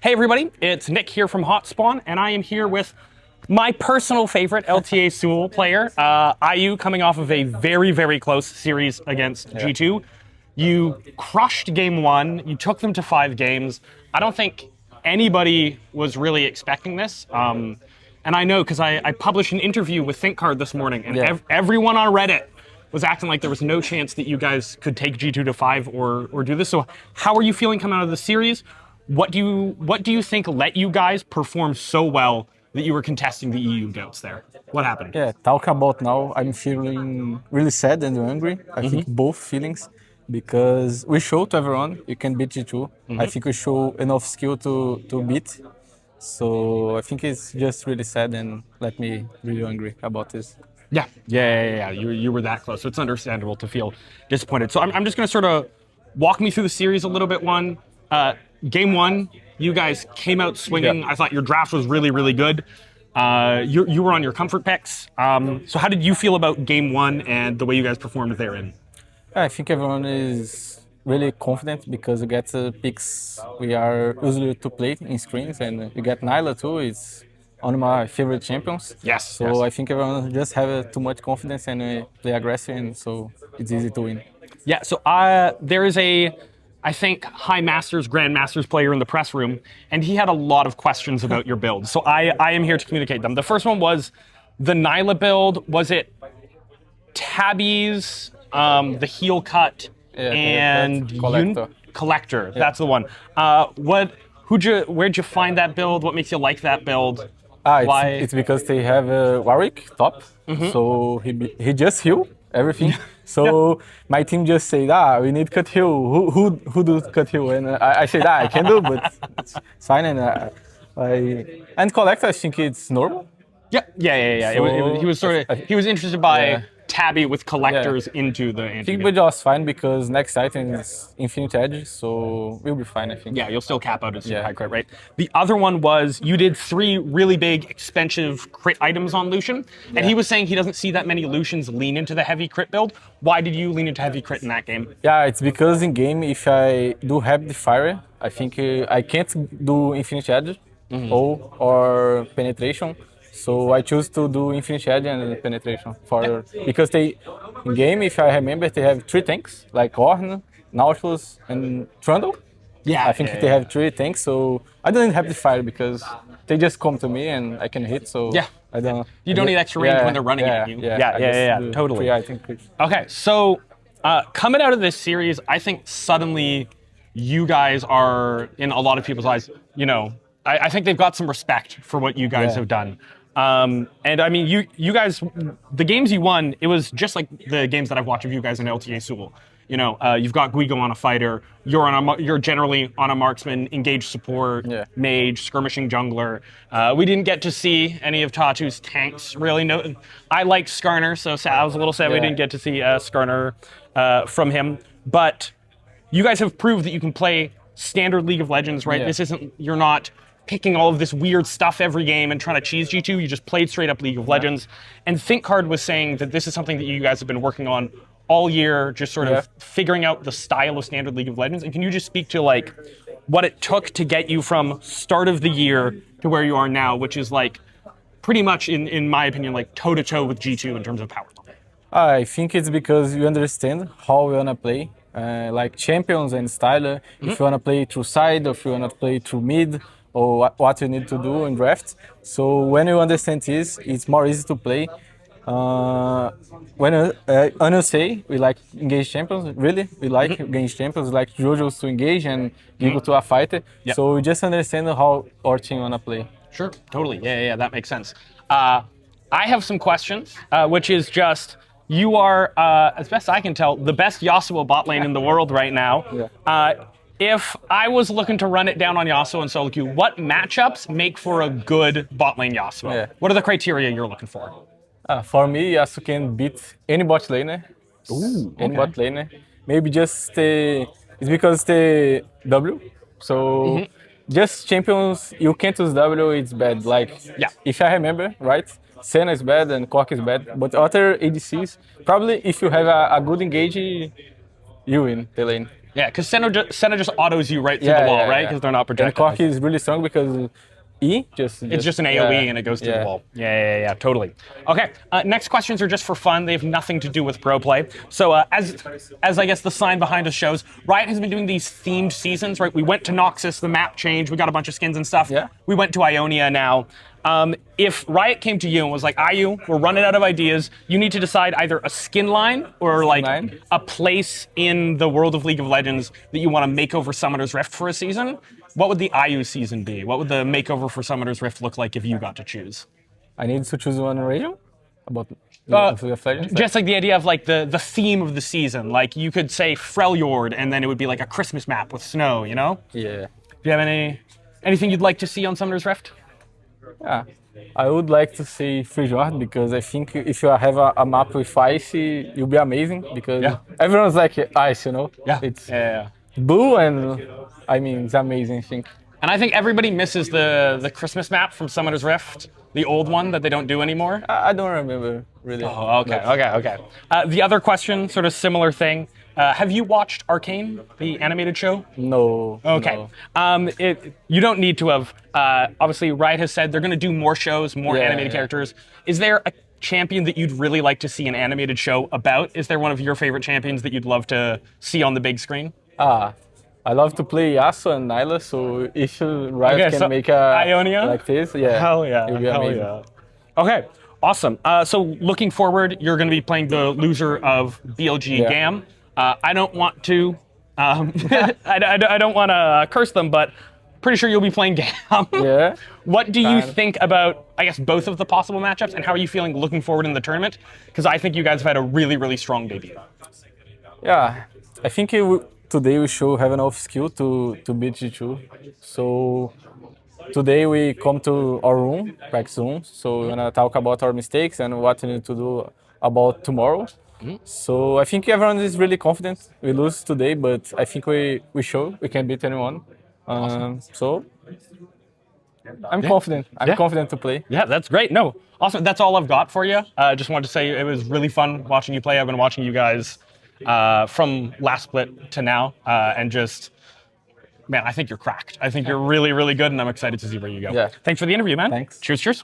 Hey everybody, it's Nick here from HotSpawn, and I am here with my personal favorite LTA Seoul player, Ayu, coming off of a very, very close series against G2. You crushed game one, you took them to 5 games. I don't think anybody was really expecting this. And I know because I published an interview with ThinkCard this morning, and everyone on Reddit was acting like there was no chance that you guys could take G2 to 5 or do this. So how are you feeling coming out of the series? What do you think let you guys perform so well that you were contesting the EU goats there? What happened? Yeah, talk about now, I'm feeling really sad and angry. I think both feelings, because we show to everyone you can beat G2. I think we show enough skill to beat. So I think it's just really sad and let me really angry about this. Yeah. You were that close, so it's understandable to feel disappointed. So I'm just going to sort of walk me through the series a little bit. Game one, you guys came out swinging. I thought your draft was really, really good. You were on your comfort picks. So how did you feel about game one and the way you guys performed therein? I think everyone is really confident because you get picks we are usually to play in screens, and you get Nyla too. It's one of my favorite champions. So I think everyone just have too much confidence and play aggressive, and so it's easy to win. Yeah, so there is I think, High Masters, Grand Masters player in the press room, and he had a lot of questions about your build. So I am here to communicate them. The first one was the Nyla build. Was it Tabby's, the heel cut, and Collector? Yeah. That's the one. Where'd you find that build? What makes you like that build? It's because they have Warwick top, so he just heal everything. So my team just said, we need cut heal. Who do cut heal? And I said, I can do, but it's fine. And Collector, I think it's normal. Yeah. So he was he was interested by Tabby with Collectors into the I think we're just fine because next item is Infinite Edge, so we'll be fine, I think. Yeah, you'll still cap out at super high crit, right? The other one was you did 3 really big, expensive crit items on Lucian, and he was saying he doesn't see that many Lucians lean into the heavy crit build. Why did you lean into heavy crit in that game? Yeah, it's because in game, if I do Rapid Fire, I think I can't do Infinite Edge or Penetration. So I choose to do Infinite Edge and Penetration because in game, if I remember, they have 3 tanks like Ornn, Nautilus, and Trundle. I think they have 3 tanks, so I don't have the fire because they just come to me and I can hit. So I don't. You don't need extra range when they're running at you. Yeah, totally. Okay, so coming out of this series, I think suddenly you guys are in a lot of people's eyes. I think they've got some respect for what you guys have done. And I mean, you guys, the games you won, it was just like the games that I've watched of you guys in LTA Seoul. You've got Guigo on a fighter, you're generally on a marksman, engaged support, mage, skirmishing jungler. We didn't get to see any of Tatu's tanks, really. No, I like Skarner, so I was a little sad we didn't get to see Skarner from him. But you guys have proved that you can play standard League of Legends, right? You're not picking all of this weird stuff every game and trying to cheese G2. You just played straight up League of Legends. And ThinkCard was saying that this is something that you guys have been working on all year, just sort of figuring out the style of standard League of Legends. And can you just speak to what it took to get you from start of the year to where you are now, which is pretty much, in my opinion, toe-to-toe with G2 in terms of power level? I think it's because you understand how we want to play. Like champions and styler, if you want to play through side or if you want to play through mid, or what you need to do in draft. So when you understand this, it's more easy to play. When you say we like engage champions, really, we like engage champions, like Jojo's to engage and Gigo to a fighter. So we just understand how our team wanna play. Sure, totally, yeah, that makes sense. I have some questions, which is just, you are, as best I can tell, the best Yasuo bot lane in the world right now. If I was looking to run it down on Yasuo and solo queue, what matchups make for a good bot lane Yasuo? What are the criteria you're looking for? For me, Yasuo can beat any bot laner. Any bot laner. Maybe just it's because the W. So just champions, you can't use W, it's bad. If I remember, right? Senna is bad and Cork is bad. But other ADCs, probably if you have a good engage, you win the lane. Yeah, because Senna just autos you right through the wall, right? Because they're not projected. And Corki is really strong because it's just an AoE and it goes through the wall. Yeah, totally. Okay, next questions are just for fun. They have nothing to do with pro play. So as I guess the sign behind us shows, Riot has been doing these themed seasons, right? We went to Noxus, the map changed, we got a bunch of skins and stuff. Yeah. We went to Ionia now. If Riot came to you and was like, Ayu, we're running out of ideas, you need to decide either a skin line or like a place in the world of League of Legends that you want to make over Summoner's Rift for a season, what would the Ayu season be? What would the makeover for Summoner's Rift look like if you got to choose? I need to choose one region? About League of Legends? Just like the idea of like the theme of the season. Like you could say Freljord and then it would be like a Christmas map with snow, you know? Yeah. Do you have anything you'd like to see on Summoner's Rift? Yeah, I would like to see Freljord because I think if you have a map with ice, it'll be amazing because everyone's like ice, you know? Yeah. It's blue and I mean, it's amazing, I think. And I think everybody misses the Christmas map from Summoner's Rift, the old one that they don't do anymore. I don't remember, really. Oh, okay. The other question, sort of similar thing. Have you watched Arcane, the animated show? No. Okay. No. You don't need to have. Obviously, Riot has said they're going to do more shows, more animated characters. Is there a champion that you'd really like to see an animated show about? Is there one of your favorite champions that you'd love to see on the big screen? I love to play Yasuo and Nyla, so if Riot can make a Ionia like this, hell yeah, it'll be amazing. Okay, awesome. So looking forward, you're going to be playing the loser of BLG GAM. I don't want to, I don't want to curse them, but pretty sure you'll be playing GAM. Yeah. What do you think about, I guess, both of the possible matchups, and how are you feeling looking forward in the tournament? Because I think you guys have had a really, really strong debut. Yeah, I think today we should have enough skill to beat G2. So today we come to our room, practice room. So we're gonna talk about our mistakes and what we need to do about tomorrow. So I think everyone is really confident. We lose today, but I think we show we can beat anyone. So I'm confident. I'm confident to play. Yeah, that's great. No, awesome. That's all I've got for you. Just wanted to say it was really fun watching you play. I've been watching you guys from last split to now, and just, man, I think you're cracked. I think you're really, really good, and I'm excited to see where you go. Yeah. Thanks for the interview, man. Thanks. Cheers.